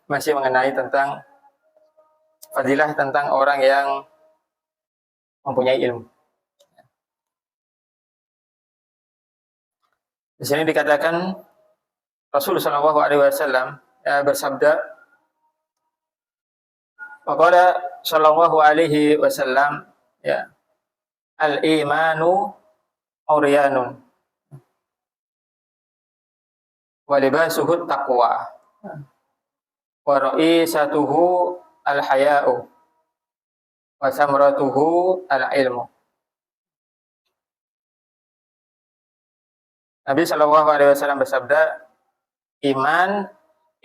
masih mengenai tentang fadilah tentang orang yang mempunyai ilmu. Di sini dikatakan Rasulullah Shallallahu Alaihi Wasallam bersabda, "Waqala Shallallahu Alaihi Wasallam, ya, al-imanu uryanun, wa libasuhu taqwa, wa ra'isatuhu al-haya'u, wa samratuhu al-ilmu." Nabi Shallallahu Alaihi Wasallam bersabda, iman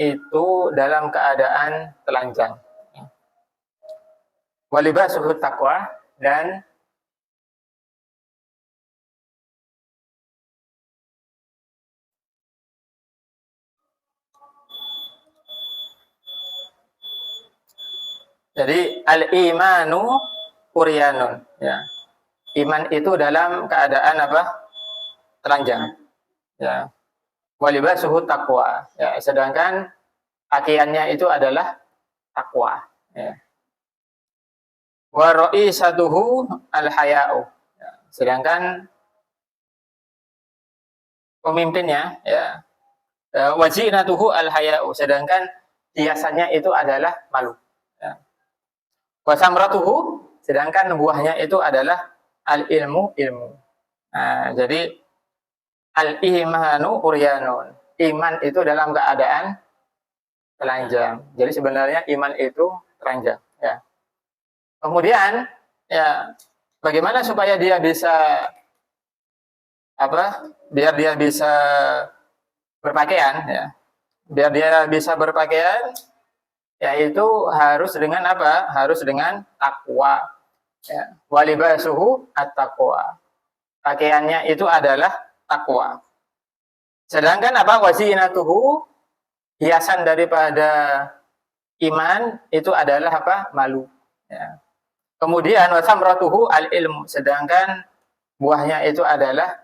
itu dalam keadaan telanjang. Walibasuhu taqwa, dan jadi al-imanu uryanun, ya. Iman itu dalam keadaan apa? Telanjang. Ya. Walibasuhu taqwa, ya, sedangkan pakaiannya itu adalah takwa, ya. Wa ra'isatuhu al-haya'u, ya, sedangkan pemimpinnya, ya, wazinatuhu al-haya'u, sedangkan hiasannya itu adalah malu, ya. Wa samratuhu, sedangkan buahnya itu adalah al-ilmu, ilmu. Nah, jadi al-imanu uryanun, iman itu dalam keadaan telanjang. Jadi sebenarnya iman itu telanjang, ya. Kemudian, ya, bagaimana supaya dia bisa apa? Biar dia bisa berpakaian, ya. Biar dia bisa berpakaian, yaitu harus dengan apa? Harus dengan takwa, ya. Walibasuhu at-taqwa. Pakaiannya itu adalah takwa. Sedangkan apa? Wazinatuhu, hiasan daripada iman itu adalah apa? Malu, ya. Kemudian wasamratuhu al-ilmu, sedangkan buahnya itu adalah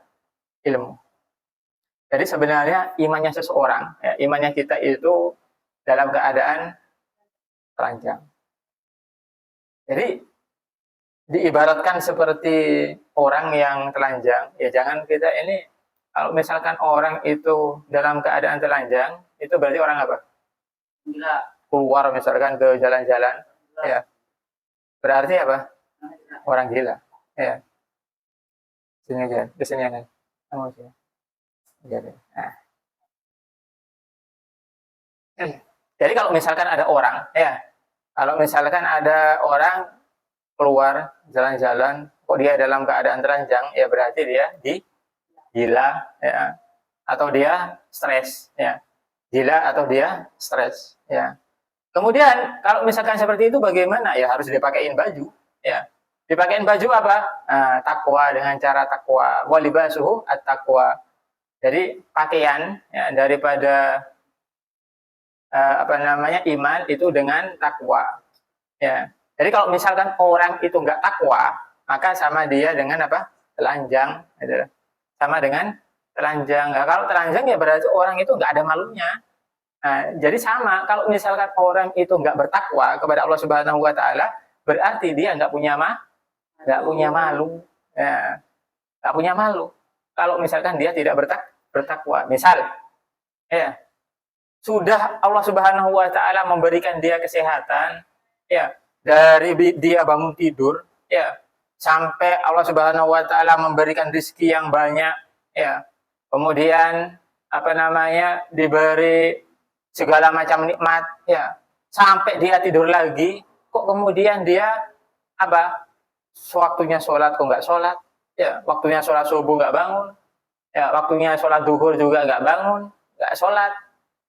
ilmu. Jadi sebenarnya imannya seseorang, ya, imannya kita itu dalam keadaan telanjang. Jadi diibaratkan seperti orang yang telanjang, ya jangan kita ini, kalau misalkan orang itu dalam keadaan telanjang, itu berarti orang apa? Gila. Keluar misalkan ke jalan-jalan, ya. Berarti apa? Orang gila, ya. Sini aja, ke sini aja. Kamu sini. Nah. Jadi kalau misalkan ada orang, ya, kalau misalkan ada orang keluar jalan-jalan, kok dia dalam keadaan telanjang, ya berarti dia gila, ya, atau dia stres, ya, gila atau dia stres, ya. Kemudian kalau misalkan seperti itu bagaimana? Ya harus dipakein baju, ya. Dipakein baju apa? Nah, takwa, dengan cara takwa. Walibasuhu at-taqwa. Jadi pakaian, ya, daripada iman itu dengan takwa, ya. Jadi kalau misalkan orang itu nggak takwa, maka sama dia dengan apa? Telanjang, gitu. Sama dengan telanjang. Nah, kalau telanjang ya berarti orang itu nggak ada malunya. Nah, jadi sama, kalau misalkan orang itu nggak bertakwa kepada Allah Subhanahu Wa Taala, berarti dia nggak punya malu, ya. Nggak punya malu. Kalau misalkan dia tidak bertakwa, misal, ya, sudah Allah Subhanahu Wa Taala memberikan dia kesehatan, ya, dari dia bangun tidur, ya, sampai Allah Subhanahu Wa Taala memberikan rezeki yang banyak, ya, kemudian diberi segala macam nikmat, ya, sampai dia tidur lagi, kok kemudian dia waktunya sholat kok nggak sholat, ya, waktunya sholat subuh nggak bangun, ya, waktunya sholat duhur juga nggak bangun, nggak sholat,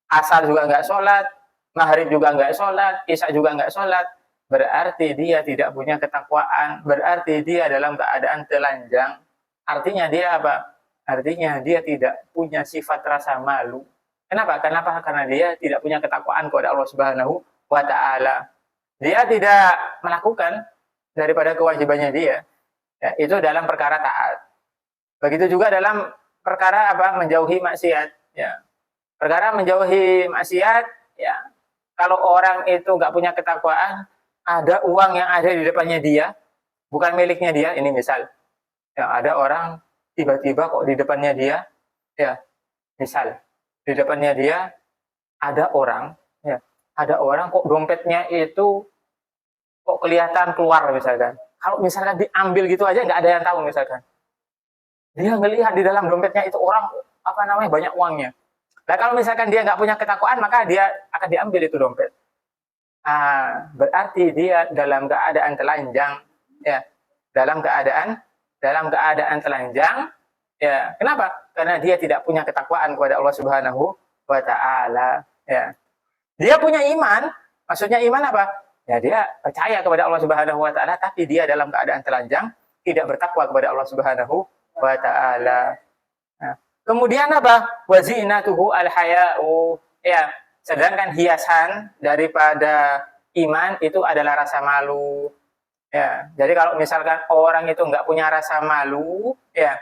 asar juga nggak sholat, maghrib juga nggak sholat, isya juga nggak sholat, berarti dia tidak punya ketakwaan, berarti dia dalam keadaan telanjang. Artinya dia apa? Artinya dia tidak punya sifat rasa malu. Kenapa? Karena dia tidak punya ketakwaan kepada Allah Subhanahu Wa Taala. Dia tidak melakukan daripada kewajibannya dia, ya, itu dalam perkara taat. Begitu juga dalam perkara menjauhi maksiat, ya. Perkara menjauhi maksiat, ya. kalau orang itu nggak punya ketakwaan, ada uang yang ada di depannya dia, bukan miliknya dia, ini misal, ya ada orang tiba-tiba kok di depannya dia, ya misal, di depannya dia ada orang, ya ada orang kok dompetnya itu kok kelihatan keluar misalkan. Kalau misalkan diambil gitu aja nggak ada yang tahu misalkan. Dia ngelihat di dalam dompetnya itu orang apa namanya banyak uangnya. Nah kalau misalkan dia nggak punya ketakwaan maka dia akan diambil itu dompet. Berarti dia dalam keadaan telanjang, ya dalam keadaan telanjang, ya kenapa? Karena dia tidak punya ketakwaan kepada Allah Subhanahu wa Ta'ala. Ya. Dia punya iman, maksudnya iman apa? Ya dia percaya kepada Allah Subhanahu wa Ta'ala, tapi dia dalam keadaan telanjang, tidak bertakwa kepada Allah Subhanahu wa Ta'ala. Nah, kemudian apa? Wazinatuhu al-haya'u. Ya, sedangkan hiasan daripada iman itu adalah rasa malu. Ya, jadi kalau misalkan orang itu nggak punya rasa malu, ya,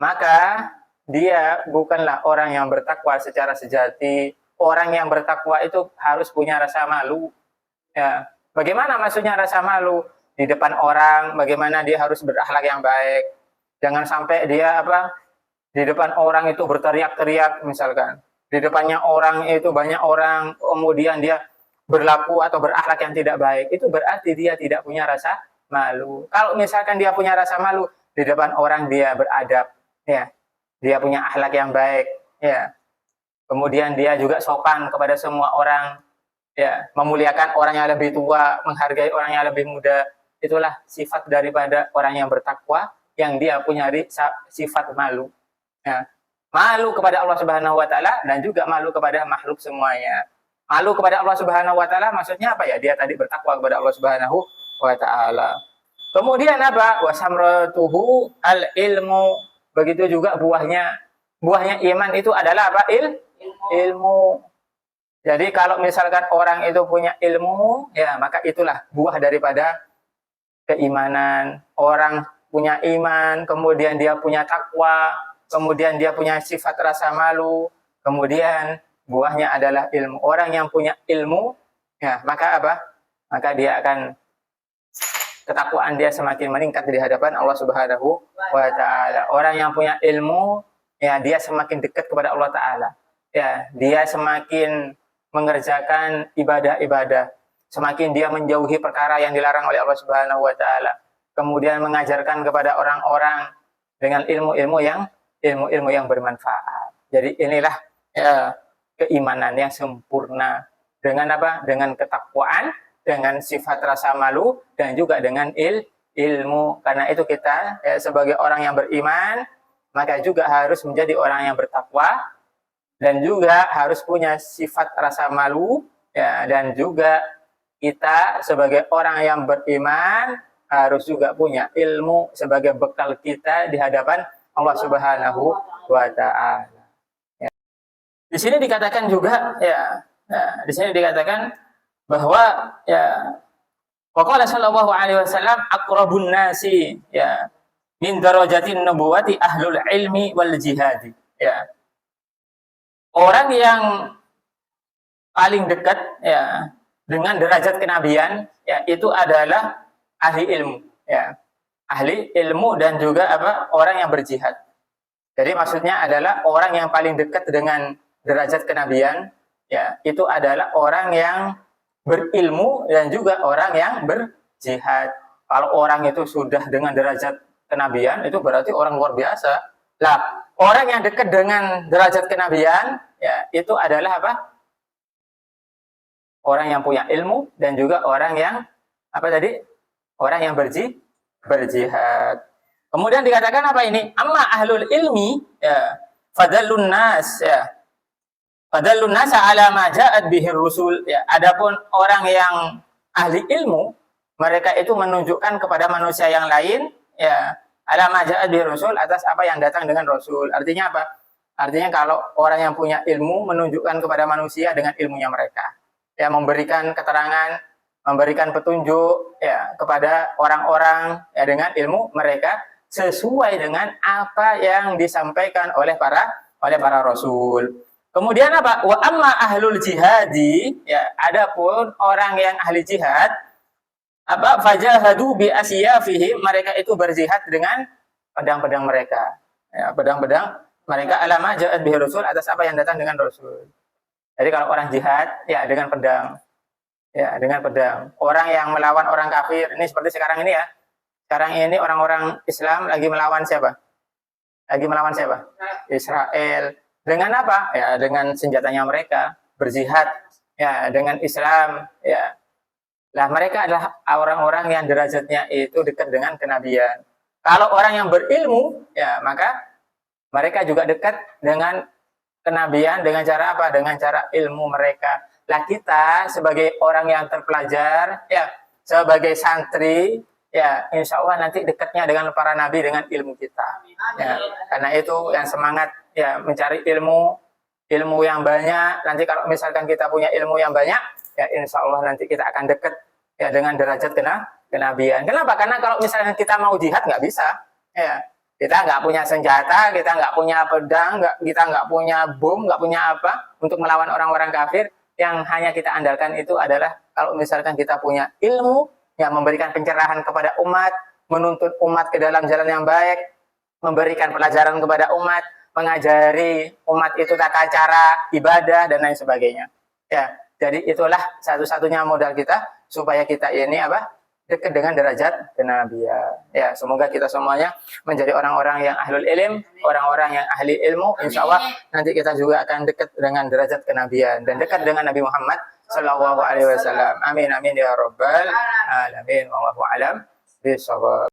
maka dia bukanlah orang yang bertakwa secara sejati. Orang yang bertakwa itu harus punya rasa malu. Ya, bagaimana maksudnya rasa malu? Di depan orang, bagaimana dia harus berakhlak yang baik. Jangan sampai dia di depan orang itu berteriak-teriak misalkan. Di depannya orang itu banyak orang, kemudian dia berlaku atau berakhlak yang tidak baik. Itu berarti dia tidak punya rasa malu. Kalau misalkan dia punya rasa malu, di depan orang dia beradab, ya. Dia punya akhlak yang baik, ya. Kemudian dia juga sopan kepada semua orang, ya, memuliakan orang yang lebih tua, menghargai orang yang lebih muda. Itulah sifat daripada orang yang bertakwa, yang dia punya sifat malu. Ya. Malu kepada Allah Subhanahu wa Ta'ala dan juga malu kepada makhluk semuanya. Malu kepada Allah Subhanahu wa Ta'ala maksudnya apa ya? Dia tadi bertakwa kepada Allah Subhanahu wa Ta'ala. Kemudian apa? Wasamratuhu al-ilmu. Begitu juga buahnya iman itu adalah apa? Ilmu. Jadi kalau misalkan orang itu punya ilmu, ya maka itulah buah daripada keimanan. Orang punya iman, kemudian dia punya takwa, kemudian dia punya sifat rasa malu, kemudian buahnya adalah ilmu. Orang yang punya ilmu, ya maka apa? Maka dia akan ketakwaan dia semakin meningkat di hadapan Allah Subhanahu wa Ta'ala. Orang yang punya ilmu, ya dia semakin dekat kepada Allah Ta'ala. Ya, dia semakin mengerjakan ibadah-ibadah, semakin dia menjauhi perkara yang dilarang oleh Allah Subhanahu wa Ta'ala. Kemudian mengajarkan kepada orang-orang dengan ilmu-ilmu yang bermanfaat. Jadi inilah ya, keimanan yang sempurna dengan apa? Dengan ketakwaan, dengan sifat rasa malu, dan juga dengan ilmu. Karena itu kita ya, sebagai orang yang beriman, maka juga harus menjadi orang yang bertakwa, dan juga harus punya sifat rasa malu, ya, dan juga kita sebagai orang yang beriman harus juga punya ilmu sebagai bekal kita di hadapan Allah Subhanahu wa Ta'ala. Ya. Di sini dikatakan juga, ya, di sini dikatakan bahwa ya waqala sallallahu alaihi wasallam aqrabun nasi ya min darajatin nubuwati ahlul ilmi wal jihad. Ya. Orang yang paling dekat ya dengan derajat kenabian ya itu adalah ahli ilmu, ya. Ahli ilmu dan juga orang yang berjihad. Jadi maksudnya adalah orang yang paling dekat dengan derajat kenabian ya itu adalah orang yang berilmu dan juga orang yang berjihad. Kalau orang itu sudah dengan derajat kenabian itu berarti orang luar biasa. Lah, orang yang dekat dengan derajat kenabian ya itu adalah orang yang punya ilmu dan juga orang yang orang yang berjihad. Kemudian dikatakan apa ini? Amma ahlul ilmi ya fadallun nas ya. Fadallun nas ala ma ja'at bihi rusul ya. Adapun orang yang ahli ilmu, mereka itu menunjukkan kepada manusia yang lain ya ala ma ja'at bihi rusul atas apa yang datang dengan rasul. Artinya apa? Artinya kalau orang yang punya ilmu menunjukkan kepada manusia dengan ilmunya mereka. Ya memberikan keterangan, memberikan petunjuk ya kepada orang-orang ya dengan ilmu mereka sesuai dengan apa yang disampaikan oleh para rasul. Kemudian apa? Wa amma ahlul jihadi, ya, adapun orang yang ahli jihad, apa? Fajahadu bi asyafihim, mereka itu berjihad dengan pedang-pedang mereka. Ya, pedang-pedang mereka alama ja'at bihi rasul, atas apa yang datang dengan rasul. Jadi kalau orang jihad, ya dengan pedang. Ya, dengan pedang. Orang yang melawan orang kafir, ini seperti sekarang ini ya. Sekarang ini orang-orang Islam lagi melawan siapa? Lagi melawan siapa? Israel. Dengan apa? Ya, dengan senjatanya mereka berjihad ya dengan Islam ya. Lah mereka adalah orang-orang yang derajatnya itu dekat dengan kenabian. Kalau orang yang berilmu ya, maka mereka juga dekat dengan kenabian dengan cara apa? Dengan cara ilmu mereka. Lah kita sebagai orang yang terpelajar ya, sebagai santri ya, insya Allah nanti dekatnya dengan para nabi dengan ilmu kita. Ya, karena itu yang semangat ya mencari ilmu yang banyak. Nanti kalau misalkan kita punya ilmu yang banyak, ya insya Allah nanti kita akan dekat ya dengan derajat kenabian. Kenapa? Karena kalau misalkan kita mau jihad nggak bisa. Ya, kita nggak punya senjata, kita nggak punya pedang, kita nggak punya bom, nggak punya apa untuk melawan orang-orang kafir. Yang hanya kita andalkan itu adalah kalau misalkan kita punya ilmu yang memberikan pencerahan kepada umat, menuntut umat ke dalam jalan yang baik, memberikan pelajaran kepada umat, mengajari umat itu tata cara ibadah dan lain sebagainya. Ya, jadi itulah satu-satunya modal kita supaya kita ini apa? Dekat dengan derajat kenabian. Ya, semoga kita semuanya menjadi orang-orang yang ahlul ilm, orang-orang yang ahli ilmu. Insya Allah nanti kita juga akan dekat dengan derajat kenabian dan dekat dengan Nabi Muhammad Sallallahu Alaihi Wasallam. Amin amin ya rabbal alamin. Wallahu alam bishawab.